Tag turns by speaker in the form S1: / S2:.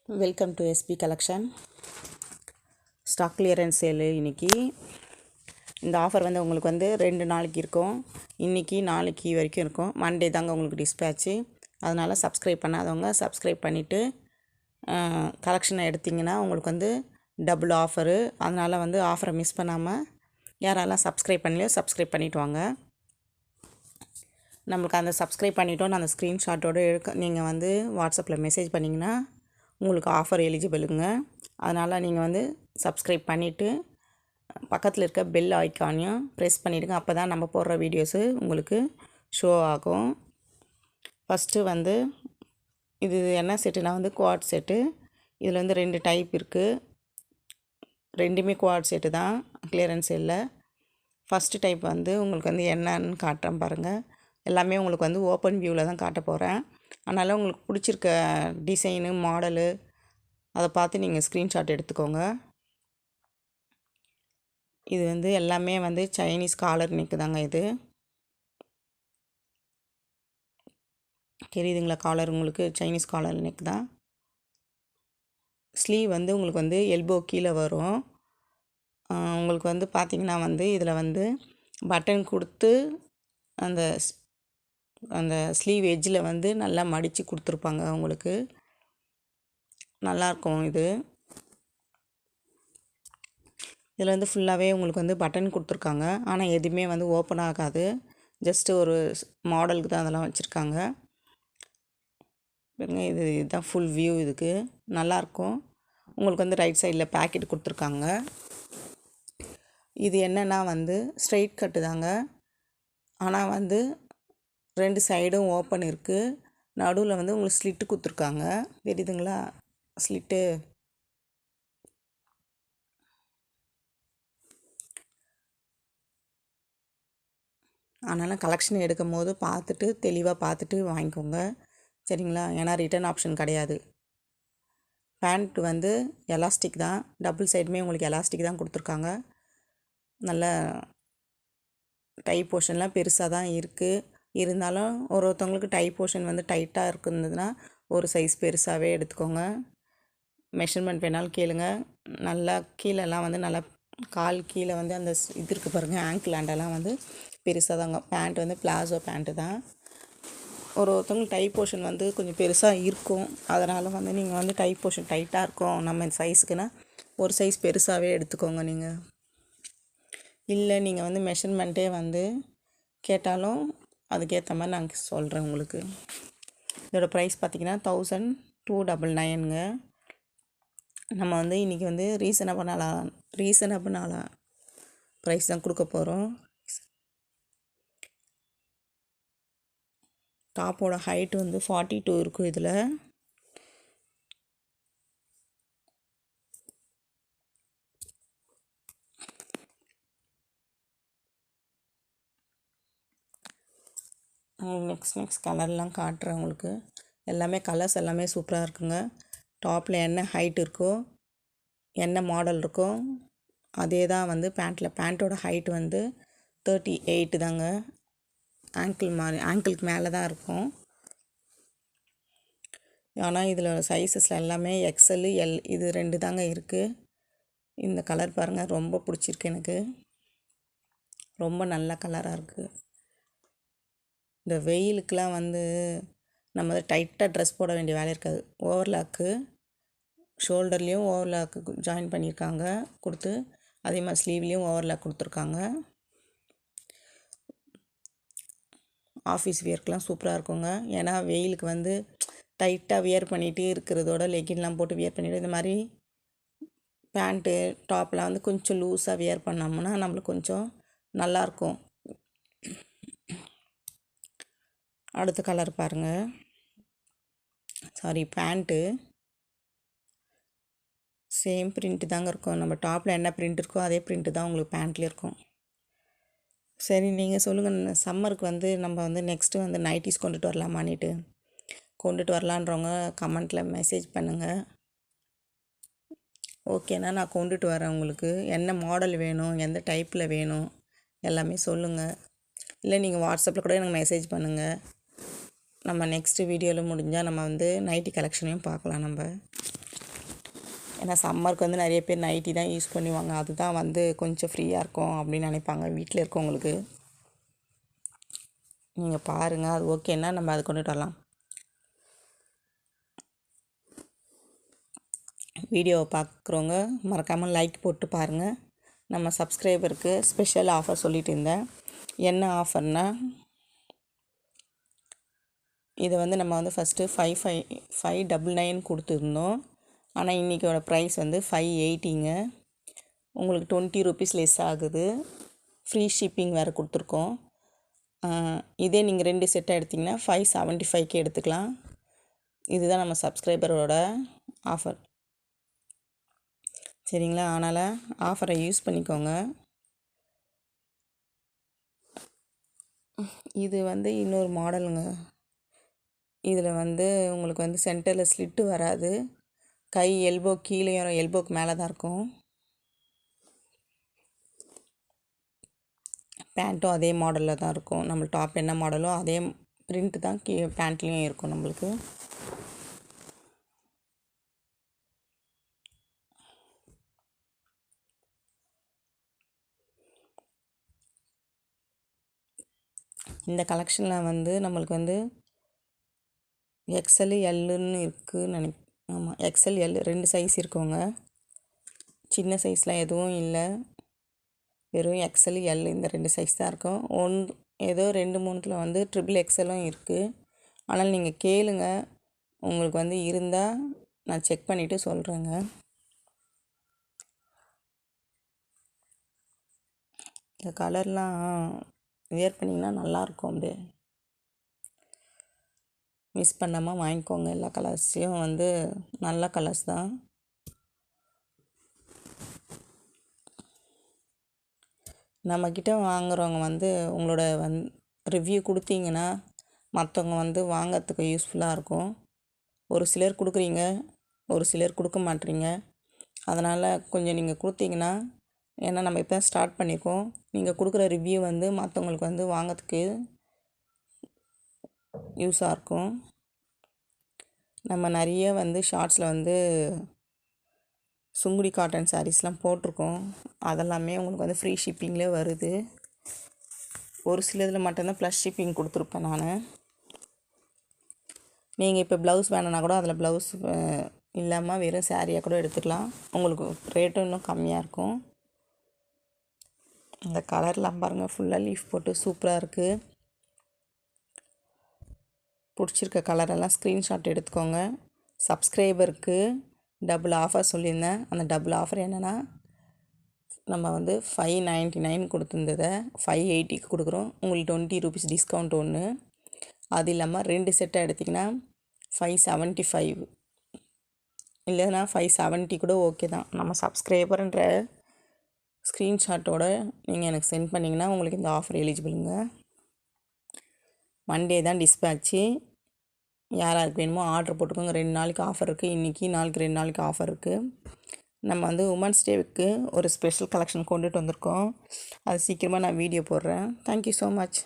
S1: Welcome to SP collection. Stock clearance sale இன்றைக்கி. இந்த offer வந்து உங்களுக்கு வந்து 2 நாளைக்கு இருக்கும். இன்றைக்கி நாளைக்கு வரைக்கும் இருக்கும். மண்டே தாங்க உங்களுக்கு டிஸ்பேட்ச்சு. அதனால் சப்ஸ்கிரைப் பண்ணாதவங்க சப்ஸ்கிரைப் பண்ணிவிட்டு கலெக்ஷனை எடுத்திங்கன்னா உங்களுக்கு வந்து டபுள் ஆஃபரு. அதனால் வந்து ஆஃபரை மிஸ் பண்ணாமல் யாரெல்லாம் சப்ஸ்கிரைப் பண்ணலையோ சப்ஸ்கிரைப் பண்ணிவிட்டு வாங்க. நம்மளுக்கு அந்த சப்ஸ்கிரைப் பண்ணிட்டோன்னு அந்த ஸ்க்ரீன்ஷாட்டோடு நீங்கள் வந்து வாட்ஸ்அப்பில் மெசேஜ் பண்ணிங்கன்னா உங்களுக்கு ஆஃபர் எலிஜிபிளுங்க. அதனால் நீங்கள் வந்து சப்ஸ்கிரைப் பண்ணிவிட்டு பக்கத்தில் இருக்க பெல் ஐக்கானையும் ப்ரெஸ் பண்ணிவிடுங்க. அப்போ தான் நம்ம போடுற வீடியோஸு உங்களுக்கு ஷோ ஆகும். ஃபஸ்ட்டு வந்து இது என்ன செட்டுனா வந்து குவாட் செட்டு. இதில் வந்து 2 டைப் இருக்குது. ரெண்டுமே குவாட் செட்டு தான் கிளியரன்ஸ் இல்லை. ஃபஸ்ட்டு டைப் வந்து உங்களுக்கு வந்து என்னன்னு காட்டுறேன் பாருங்கள். எல்லாமே உங்களுக்கு வந்து ஓப்பன் வியூவில் தான் காட்ட போகிறேன். அதனால் உங்களுக்கு பிடிச்சிருக்க டிசைனு மாடலு அதை பார்த்து நீங்கள் ஸ்க்ரீன்ஷாட் எடுத்துக்கோங்க. இது வந்து எல்லாமே வந்து சைனீஸ் காலர் நெக்கு தாங்க. இது தெரியுதுங்களா? காலர் உங்களுக்கு சைனீஸ் காலர் நெக் தான். ஸ்லீவ் வந்து உங்களுக்கு வந்து எல்போ கீழே வரும். உங்களுக்கு வந்து பார்த்திங்கன்னா வந்து இதில் வந்து பட்டன் கொடுத்து அந்த அந்த ஸ்லீவ் எட்ஜில் வந்து நல்லா மடித்து கொடுத்துருப்பாங்க. உங்களுக்கு நல்லாயிருக்கும். இது இதில் வந்து ஃபுல்லாகவே உங்களுக்கு வந்து பட்டன் கொடுத்துருக்காங்க. ஆனால் எதுவுமே வந்து ஓப்பன் ஆகாது. ஜஸ்ட்டு ஒரு மாடலுக்கு தான் அதெல்லாம் வச்சுருக்காங்க. இதுதான் ஃபுல் வியூ. இதுக்கு நல்லாயிருக்கும். உங்களுக்கு வந்து ரைட் சைடில் பேக்கெட் கொடுத்துருக்காங்க. இது என்னென்னா வந்து ஸ்ட்ரைட் கட்டு தாங்க. ஆனால் வந்து 2 சைடும் ஓப்பன் இருக்குது. நடுவில் வந்து உங்களுக்கு ஸ்லிட்டு கொடுத்துருக்காங்க. தெரியுதுங்களா? ஸ்லிட்டு அதனால் கலெக்ஷன் எடுக்கும் போது பார்த்துட்டு தெளிவாக பார்த்துட்டு வாங்கிக்கோங்க, சரிங்களா? ஏன்னா ரிட்டர்ன் ஆப்ஷன் கிடையாது. பேண்ட் வந்து எலாஸ்டிக் தான். டபுள் சைடுமே உங்களுக்கு எலாஸ்டிக் தான் கொடுத்துருக்காங்க. நல்ல டை போர்ஷன்லாம் பெருசாக தான் இருக்குது. இருந்தாலும் ஒருத்தவங்களுக்கு டை போர்ஷன் வந்து டைட்டாக இருக்குதுன்னா ஒரு சைஸ் பெருசாகவே எடுத்துக்கோங்க. மெஷர்மெண்ட் வேணாலும் கேளுங்க. நல்லா கீழெல்லாம் வந்து நல்லா கால் கீழே வந்து அந்த இது இருக்குது பாருங்கள், ஆங்கிள் ஆண்டெல்லாம் வந்து பெருசாக தாங்க. பேண்ட் வந்து பிளாசோ பேண்ட்டு தான். ஒருத்தவங்களுக்கு டை போர்ஷன் வந்து கொஞ்சம் பெருசாக இருக்கும். அதனால் வந்து நீங்கள் வந்து டை போர்ஷன் டைட்டாக இருக்கும் நம்ம சைஸுக்குன்னா ஒரு சைஸ் பெருசாகவே எடுத்துக்கோங்க. நீங்கள் இல்லை நீங்கள் வந்து மெஷர்மெண்ட்டே வந்து கேட்டாலும் அதுக்கேற்ற மாதிரி நான் சொல்கிறேன் உங்களுக்கு. இதோட ப்ரைஸ் பார்த்திங்கன்னா 1299ங்க. நம்ம வந்து இன்றைக்கி வந்து ரீசனபிளான ப்ரைஸ் தான் கொடுக்க போகிறோம். டாப்போட ஹைட்டு வந்து 42 இருக்கும். இதில் நெக்ஸ்ட் கலர்லாம் காட்டுறேன் உங்களுக்கு. எல்லாமே கலர்ஸ் எல்லாமே சூப்பராக இருக்குங்க. டாப்பில் என்ன ஹைட் இருக்கோ என்ன மாடல் இருக்கோ அதே தான் வந்து பேண்ட்டோட ஹைட் வந்து 38 தாங்க. ஆங்கிளுக்கு மேலே தான் இருக்கும். ஆனால் இதில் சைஸஸில் எல்லாமே எக்ஸ்எல் எல் இது 2 தாங்க இருக்குது. இந்த கலர் பாருங்கள், ரொம்ப பிடிச்சிருக்கு எனக்கு. ரொம்ப நல்ல கலராக இருக்குது. இந்த வெயிலுக்கெலாம் வந்து நம்ம வந்து டைட்டாக ட்ரெஸ் போட வேண்டிய வேலை இருக்காது. ஓவர்லாக்கு ஷோல்டர்லேயும் ஓவர்லாக்கு ஜாயின் பண்ணியிருக்காங்க கொடுத்து, அதே மாதிரி ஸ்லீவ்லேயும் ஓவர்லாக் கொடுத்துருக்காங்க. ஆஃபீஸ் வியர்க்கெலாம் சூப்பராக இருக்குங்க. ஏன்னா வெயிலுக்கு வந்து டைட்டாக வியர் பண்ணிகிட்டு இருக்கிறதோட லெகின்லாம் போட்டு வியர் பண்ணிவிட்டு இந்த மாதிரி பேண்ட்டு டாப்லாம் வந்து கொஞ்சம் லூஸாக வியர் பண்ணோம்னா நம்மளுக்கு கொஞ்சம் நல்லாயிருக்கும். அடுத்த கலர் பாருங்கள். பேண்ட்டு சேம் பிரிண்ட்டு தாங்க இருக்கும். நம்ம டாப்பில் என்ன பிரிண்ட் இருக்கோ அதே பிரிண்ட்டு தான் உங்களுக்கு பேண்ட்லேயும் இருக்கும். சரி, நீங்கள் சொல்லுங்கள். சம்மருக்கு வந்து நம்ம வந்து நெக்ஸ்ட்டு வந்து நைட்டிஸ் கொண்டுட்டு வரலாமான்னுட்டு கொண்டுட்டு வரலான்றவங்க கமெண்ட்டில் மெசேஜ் பண்ணுங்கள். ஓகேண்ணா, நான் கொண்டுட்டு வரேன். உங்களுக்கு என்ன மாடல் வேணும், எந்த டைப்பில் வேணும் எல்லாமே சொல்லுங்கள். இல்லை நீங்கள் வாட்ஸ்அப்பில் கூட எனக்கு மெசேஜ் பண்ணுங்கள். நம்ம நெக்ஸ்ட்டு வீடியோவில் முடிஞ்சால் நம்ம வந்து நைட்டி கலெக்ஷனையும் பார்க்கலாம் நம்ம. ஏன்னா சம்மருக்கு வந்து நிறைய பேர் நைட்டி தான் யூஸ் பண்ணுவாங்க, அதுதான் வந்து கொஞ்சம் ஃப்ரீயாக இருக்கும் அப்படின்னு நினைப்பாங்க வீட்டில் இருக்கவங்களுக்கு. நீங்கள் பாருங்கள், அது ஓகேன்னா நம்ம அதை கொண்டுட்டு வரலாம். வீடியோவை பார்க்குறவங்க மறக்காமல் லைக் போட்டு பாருங்கள். நம்ம சப்ஸ்கிரைபருக்கு ஸ்பெஷல் ஆஃபர் சொல்லிட்டு இருந்தேன். என்ன ஆஃபர்னால், இதை வந்து நம்ம வந்து ஃபஸ்ட்டு 599 கொடுத்துருந்தோம். ஆனால் இன்றைக்கோட ப்ரைஸ் வந்து 580ங்க. உங்களுக்கு 20 ரூபீஸ் லெஸ் ஆகுது. ஃப்ரீ ஷிப்பிங் வேறு கொடுத்துருக்கோம். இதே நீங்கள் 2 செட்டாக எடுத்திங்கன்னா 575க்கு எடுத்துக்கலாம். இதுதான் நம்ம சப்ஸ்கிரைபரோட ஆஃபர், சரிங்களா? அதனால் ஆஃபரை யூஸ் பண்ணிக்கோங்க. இது வந்து இன்னொரு மாடலுங்க. இதில் வந்து உங்களுக்கு வந்து சென்டரில் ஸ்லிட்டு வராது. கை எல்போ கீழேயும் எல்போக்கு மேலே தான் இருக்கும். பேண்ட்டும் அதே மாடலில் தான் இருக்கும். நம்ம டாப் என்ன மாடலோ அதே பிரிண்ட் தான் பேண்ட்லேயும் இருக்கும் நம்மளுக்கு. இந்த கலெக்ஷனில் வந்து நம்மளுக்கு வந்து எக்ஸ்எல் எல்லுன்னு இருக்குதுன்னு ஆமாம், எக்ஸ்எல் எல் 2 சைஸ் இருக்குங்க. சின்ன சைஸ்லாம் எதுவும் இல்லை, வெறும் எக்ஸ்எல் எல் இந்த 2 சைஸ் தான் இருக்கும். ஏதோ 2-3 வந்து ட்ரிபிள் எக்ஸ்எல்லும் இருக்குது. ஆனால் நீங்கள் கேளுங்க, உங்களுக்கு வந்து இருந்தால் நான் செக் பண்ணிவிட்டு சொல்கிறேங்க. இந்த கலர்லாம் வியர் பண்ணிங்கன்னா நல்லாயிருக்கும். அப்படியே மிஸ் பண்ணாமல் வாங்கிக்கோங்க. எல்லா கலர்ஸையும் வந்து நல்ல கலர்ஸ் தான். நம்மக்கிட்ட வாங்குகிறவங்க வந்து உங்களோட ரிவ்யூ கொடுத்தீங்கன்னா மற்றவங்க வந்து வாங்கிறதுக்கு யூஸ்ஃபுல்லாக இருக்கும். ஒரு சிலர் கொடுக்குறீங்க, ஒரு சிலர் கொடுக்க மாட்டீங்க. அதனால் கொஞ்சம் நீங்கள் கொடுத்தீங்கன்னா, ஏன்னா நம்ம இப்போ ஸ்டார்ட் பண்ணியிருக்கோம், நீங்கள் கொடுக்குற ரிவ்யூ வந்து மற்றவங்களுக்கு வந்து வாங்கிறதுக்கு யூஸாக இருக்கும். நம்ம நிறைய வந்து ஷார்ட்ஸில் வந்து சுங்குடி காட்டன் சாரீஸ்லாம் போட்டிருக்கோம். அதெல்லாமே உங்களுக்கு வந்து ஃப்ரீ ஷிப்பிங்கில் வருது. ஒரு சிலதில் மட்டும்தான் ப்ளஸ் ஷிப்பிங் கொடுத்துருப்பேன் நான். நீங்கள் இப்போ ப்ளவுஸ் வேணுன்னா கூட அதில் ப்ளவுஸ் இல்லாமல் வெறும் சாரியாக கூட எடுத்துக்கலாம். உங்களுக்கு ரேட்டும் இன்னும் கம்மியாக இருக்கும். இந்த கலர்லாம் பாருங்கள், ஃபுல்லாக லீஃப் போட்டு சூப்பராக இருக்குது. பிடிச்சிருக்க கலரெல்லாம் ஸ்க்ரீன்ஷாட் எடுத்துக்கோங்க. சப்ஸ்கிரைபருக்கு டபுள் ஆஃபர் சொல்லியிருந்தேன். அந்த டபுள் ஆஃபர் என்னென்னா, நம்ம வந்து 599 கொடுத்துருந்ததை 580க்கு கொடுக்குறோம். உங்களுக்கு 20 ரூபீஸ் டிஸ்கவுண்ட் ஒன்று. அது இல்லாமல் 2 செட்டாக எடுத்திங்கன்னா 575, இல்லைன்னா 570 கூட ஓகே தான். நம்ம சப்ஸ்கிரைபர்ன்ற ஸ்க்ரீன்ஷாட்டோடு நீங்கள் எனக்கு சென்ட் பண்ணிங்கன்னா உங்களுக்கு இந்த ஆஃபர் எலிஜிபிளுங்க. மண்டே தான் டிஸ்பேட்ச்சு. யாருக்கு வேணுமோ ஆர்டர் போட்டுக்கோங்க. 2 நாளைக்கு ஆஃபர் இருக்குது. இன்றைக்கி நாளைக்கு 2 நாளைக்கு ஆஃபர் இருக்குது. நம்ம வந்து உமன்ஸ் டேவுக்கு ஒரு ஸ்பெஷல் கலெக்ஷன் கொண்டுட்டு வந்திருக்கோம். அது சீக்கிரமாக நான் வீடியோ போடுறேன். Thank you so much.